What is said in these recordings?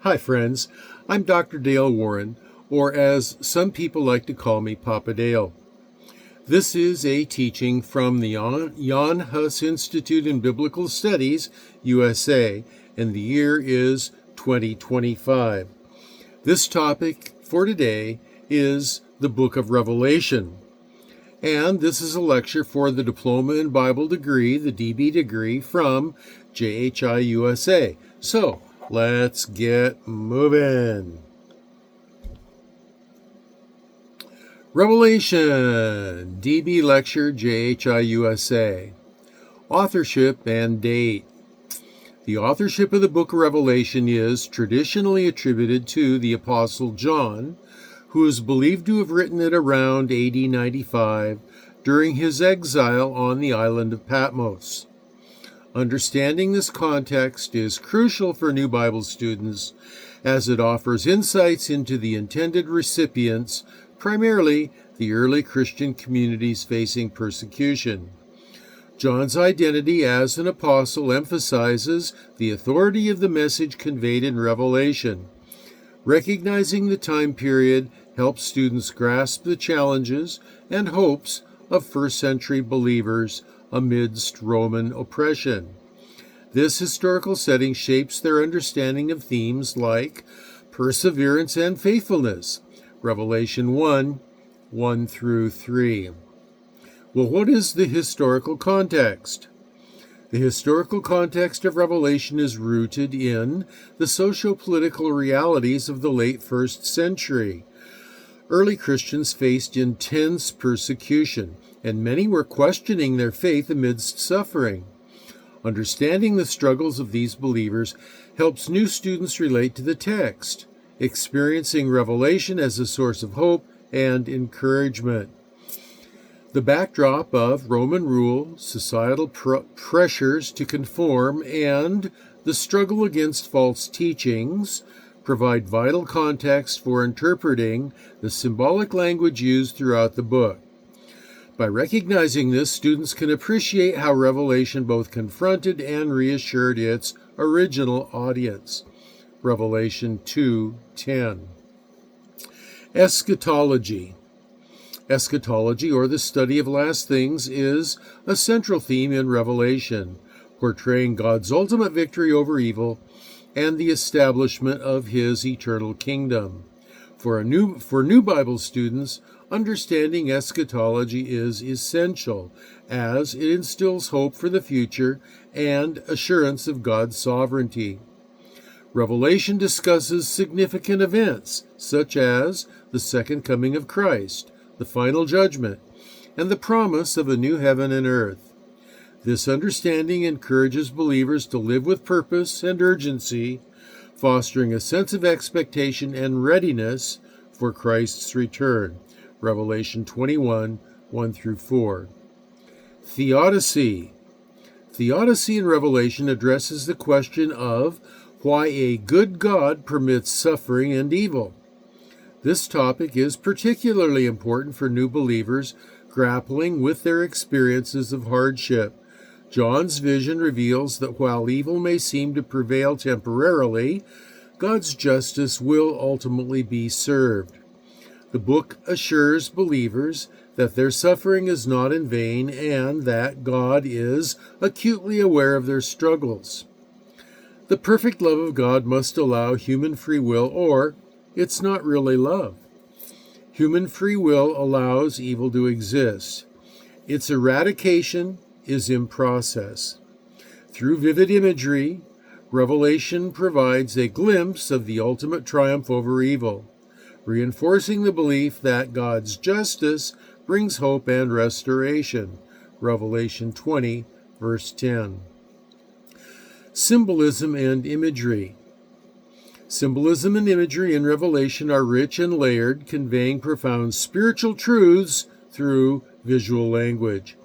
Hi, friends. I'm Dr. Dale Warren, or as some people like to call me, Papa Dale. This is a teaching from the Jan Hus Institute in Biblical Studies, USA, and the year is 2025. This topic for today is the Book of Revelation. And this is a lecture for the Diploma in Bible degree, the DB degree, from Jhi-Usa. So, let's get moving. Revelation, DB lecture, Jhi-Usa. Authorship and date. The authorship of the book of Revelation is traditionally attributed to the Apostle John, who is believed to have written it around AD 95 during his exile on the island of Patmos. Understanding this context is crucial for new Bible students as it offers insights into the intended recipients, primarily the early Christian communities facing persecution. John's identity as an apostle emphasizes the authority of the message conveyed in Revelation. Recognizing the time period helps students grasp the challenges and hopes of first-century believers amidst Roman oppression. This historical setting shapes their understanding of themes like perseverance and faithfulness, Revelation 1 through 3. Well, what is the historical context? The historical context of Revelation is rooted in the socio-political realities of the late 1st century. Early Christians faced intense persecution, and many were questioning their faith amidst suffering. Understanding the struggles of these believers helps new students relate to the text, experiencing Revelation as a source of hope and encouragement. The backdrop of Roman rule, societal pressures to conform, and the struggle against false teachings provide vital context for interpreting the symbolic language used throughout the book. By recognizing this, students can appreciate how Revelation both confronted and reassured its original audience. Revelation 2:10. Eschatology. Eschatology, or the study of last things, is a central theme in Revelation, portraying God's ultimate victory over evil and the establishment of his eternal kingdom. For new Bible students, understanding eschatology is essential, as it instills hope for the future and assurance of God's sovereignty. Revelation discusses significant events, such as the second coming of Christ, the final judgment, and the promise of a new heaven and earth. This understanding encourages believers to live with purpose and urgency, fostering a sense of expectation and readiness for Christ's return. Revelation 21:1 through 4. Theodicy. Theodicy in Revelation addresses the question of why a good God permits suffering and evil. This topic is particularly important for new believers grappling with their experiences of hardship. John's vision reveals that while evil may seem to prevail temporarily, God's justice will ultimately be served. The book assures believers that their suffering is not in vain and that God is acutely aware of their struggles. The perfect love of God must allow human free will, or it's not really love. Human free will allows evil to exist. Its eradication is in process. Through vivid imagery, Revelation provides a glimpse of the ultimate triumph over evil, reinforcing the belief that God's justice brings hope and restoration. Revelation 20, verse 10. Symbolism and imagery. Symbolism and imagery in Revelation are rich and layered, conveying profound spiritual truths through visual language.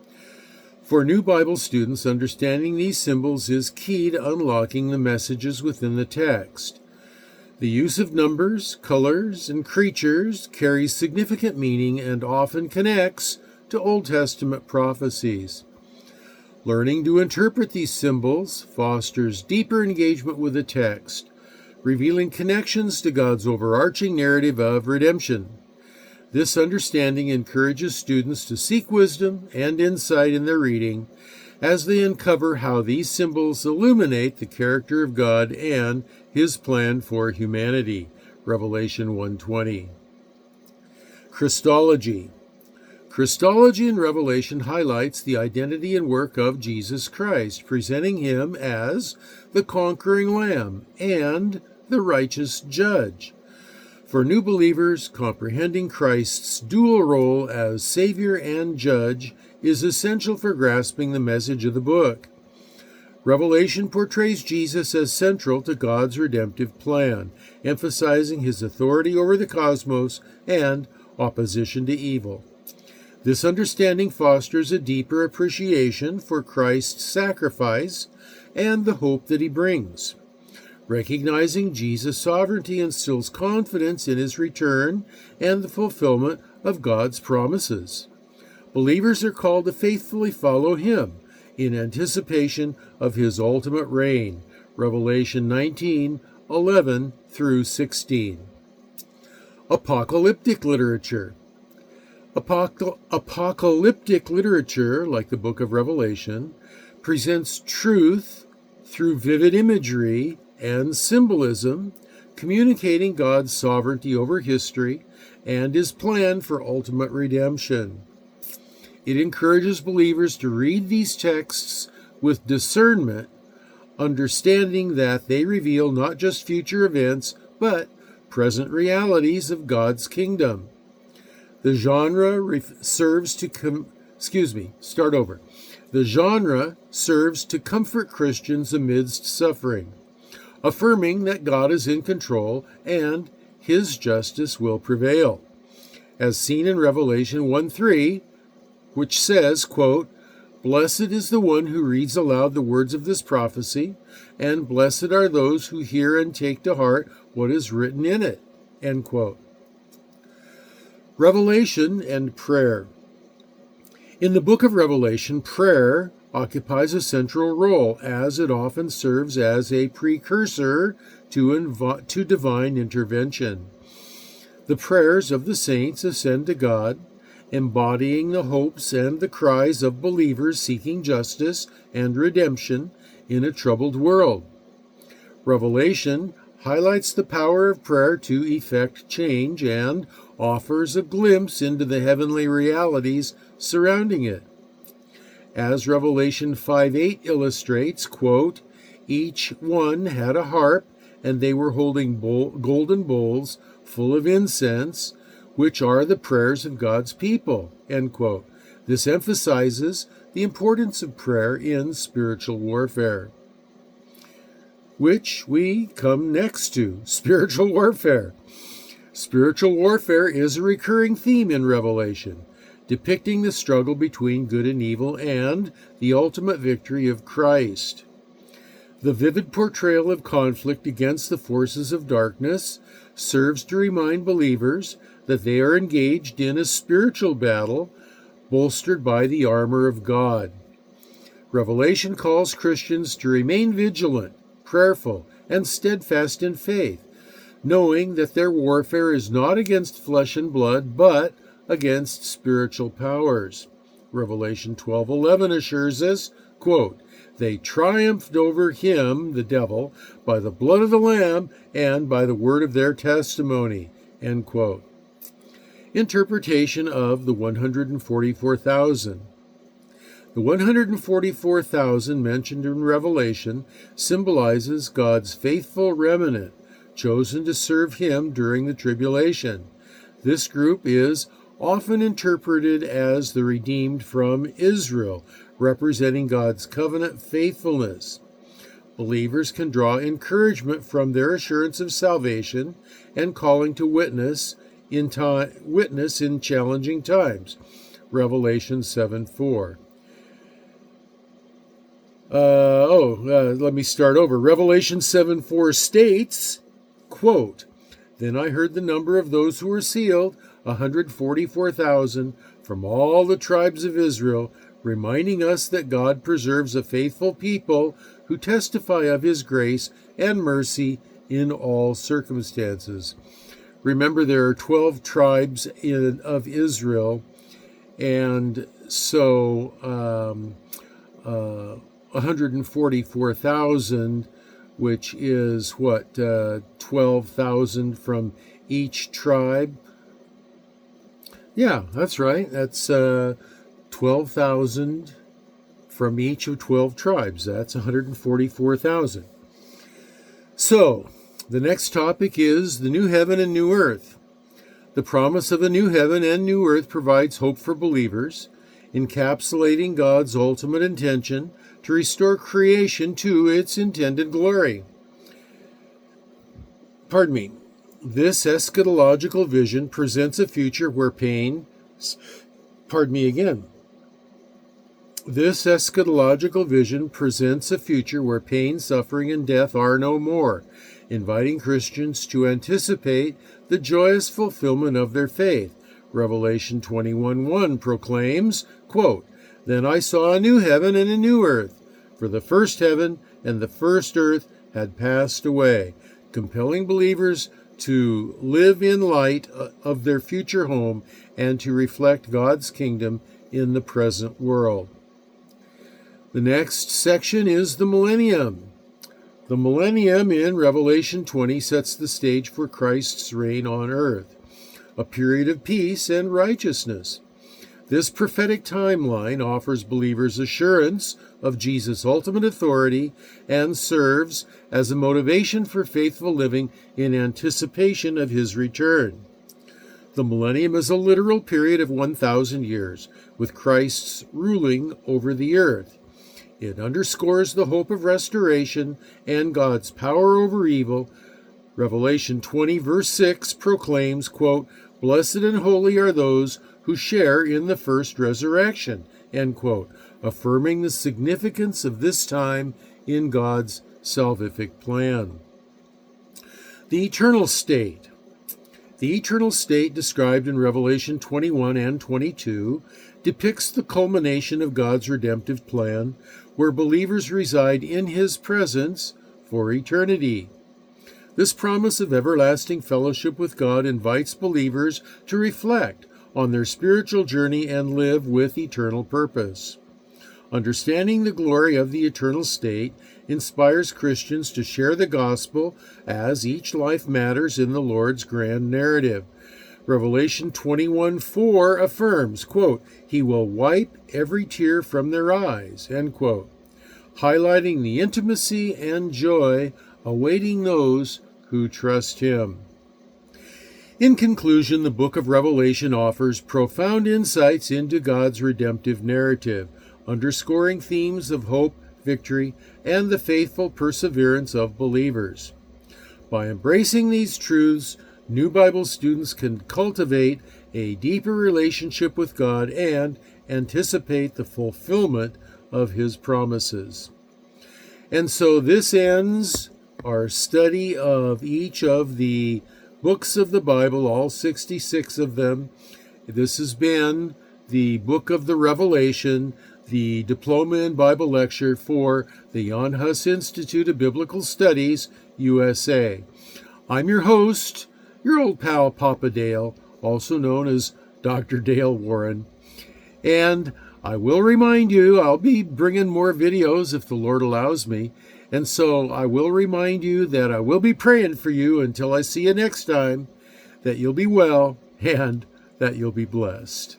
For new Bible students, understanding these symbols is key to unlocking the messages within the text. The use of numbers, colors, and creatures carries significant meaning and often connects to Old Testament prophecies. Learning to interpret these symbols fosters deeper engagement with the text, revealing connections to God's overarching narrative of redemption. This understanding encourages students to seek wisdom and insight in their reading as they uncover how these symbols illuminate the character of God and His plan for humanity. Revelation 1:20. Christology. Christology in Revelation highlights the identity and work of Jesus Christ, presenting Him as the conquering Lamb and the righteous Judge. For new believers, comprehending Christ's dual role as Savior and Judge is essential for grasping the message of the book. Revelation portrays Jesus as central to God's redemptive plan, emphasizing His authority over the cosmos and opposition to evil. This understanding fosters a deeper appreciation for Christ's sacrifice and the hope that He brings. Recognizing Jesus' sovereignty instills confidence in His return and the fulfillment of God's promises. Believers are called to faithfully follow Him in anticipation of His ultimate reign. Revelation 19:11 through 16. Apocalyptic literature. Apocalyptic literature, like the book of Revelation, presents truth through vivid imagery and symbolism, communicating God's sovereignty over history and His plan for ultimate redemption. It encourages believers to read these texts with discernment, understanding that they reveal not just future events, but present realities of God's kingdom. The genre serves to comfort Christians amidst suffering, affirming that God is in control and His justice will prevail. As seen in Revelation 1:3, which says, quote, "Blessed is the one who reads aloud the words of this prophecy, and blessed are those who hear and take to heart what is written in it." End quote. Revelation and prayer. In the book of Revelation, prayer occupies a central role, as it often serves as a precursor to divine intervention. The prayers of the saints ascend to God, embodying the hopes and the cries of believers seeking justice and redemption in a troubled world. Revelation highlights the power of prayer to effect change and offers a glimpse into the heavenly realities surrounding it. As Revelation 5:8 illustrates, quote, "Each one had a harp, and they were holding golden bowls full of incense, which are the prayers of God's people." End quote. This emphasizes the importance of prayer in spiritual warfare. Which we come next to, spiritual warfare. Spiritual warfare is a recurring theme in Revelation, depicting the struggle between good and evil and the ultimate victory of Christ. The vivid portrayal of conflict against the forces of darkness serves to remind believers that they are engaged in a spiritual battle bolstered by the armor of God. Revelation calls Christians to remain vigilant, prayerful, and steadfast in faith, knowing that their warfare is not against flesh and blood, but against spiritual powers. Revelation 12:11 assures us, quote, "They triumphed over him," the devil, "by the blood of the Lamb and by the word of their testimony." End quote. Interpretation of the 144,000. The 144,000 mentioned in Revelation symbolizes God's faithful remnant, chosen to serve Him during the tribulation. This group is often interpreted as the redeemed from Israel, representing God's covenant faithfulness. Believers can draw encouragement from their assurance of salvation and calling to witness in challenging times. Revelation 7:4. Let me start over. Revelation 7:4 states, quote, "Then I heard the number of those who were sealed, 144,000 from all the tribes of Israel, reminding us that God preserves a faithful people who testify of His grace and mercy in all circumstances. Remember, there are 12 tribes of Israel, and so 144,000, which is 12,000 from each tribe. Yeah, that's right. That's 12,000 from each of 12 tribes. That's 144,000. So, the next topic is the new heaven and new earth. The promise of a new heaven and new earth provides hope for believers, encapsulating God's ultimate intention to restore creation to its intended glory. Pardon me. This eschatological vision presents a future where pain... Pardon me again. This eschatological vision presents a future where pain, suffering, and death are no more, inviting Christians to anticipate the joyous fulfillment of their faith. Revelation 21:1 proclaims, quote, "Then I saw a new heaven and a new earth, for the first heaven and the first earth had passed away," compelling believers to live in light of their future home and to reflect God's kingdom in the present world. The next section is the millennium. The millennium in Revelation 20 sets the stage for Christ's reign on earth, a period of peace and righteousness. This prophetic timeline offers believers assurance of Jesus' ultimate authority and serves as a motivation for faithful living in anticipation of his return. The millennium is a literal period of 1,000 years, with Christ's ruling over the earth. It underscores the hope of restoration and God's power over evil. Revelation 20, verse 6 proclaims, quote, "Blessed and holy are those who share in the first resurrection," end quote, affirming the significance of this time in God's salvific plan. The eternal state. The eternal state described in Revelation 21 and 22 depicts the culmination of God's redemptive plan, where believers reside in his presence for eternity. This promise of everlasting fellowship with God invites believers to reflect on their spiritual journey and live with eternal purpose. Understanding the glory of the eternal state inspires Christians to share the gospel as each life matters in the Lord's grand narrative. Revelation 21:4 affirms, quote, "He will wipe every tear from their eyes," end quote, highlighting the intimacy and joy awaiting those who trust him. In conclusion, the book of Revelation offers profound insights into God's redemptive narrative, underscoring themes of hope, victory, and the faithful perseverance of believers. By embracing these truths, new Bible students can cultivate a deeper relationship with God and anticipate the fulfillment of his promises. And so this ends our study of each of the books of the Bible, all 66 of them. This has been the book of the Revelation, the Diploma in Bible Lecture for the Jan Hus Institute of Biblical Studies, USA. I'm your host, your old pal Papa Dale, also known as Dr. Dale Warren. And I will remind you, I'll be bringing more videos if the Lord allows me. And so I will remind you that I will be praying for you until I see you next time, that you'll be well and that you'll be blessed.